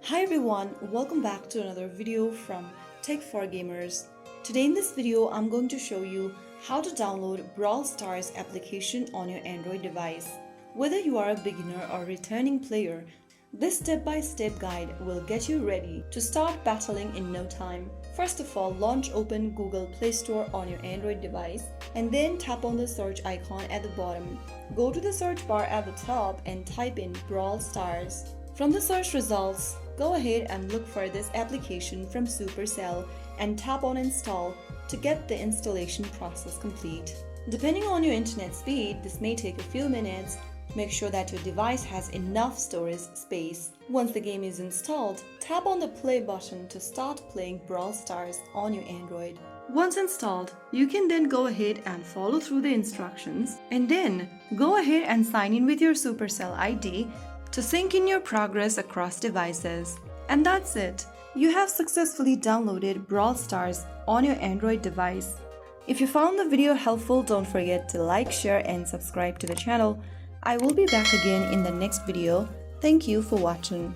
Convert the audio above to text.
Hi everyone, welcome back to another video from Tech for Gamers. Today in this video, I'm going to show you how to download Brawl Stars application on your Android device. Whether you are a beginner or returning player, this step-by-step guide will get you ready to start battling in no time. First of all, launch open Google Play Store on your Android device and then tap on the search icon at the bottom. Go to the search bar at the top and type in Brawl Stars. From the search results, go ahead and look for this application from Supercell and tap on install to get the installation process complete. Depending on your internet speed, this may take a few minutes. Make sure that your device has enough storage space. Once the game is installed, tap on the play button to start playing Brawl Stars on your Android. Once installed, you can then go ahead and follow through the instructions and then go ahead and sign in with your Supercell ID to sync in your progress across devices. And that's it. You have successfully downloaded Brawl Stars on your Android device. If you found the video helpful, don't forget to like, share and subscribe to the channel. I will be back again in the next video. Thank you for watching.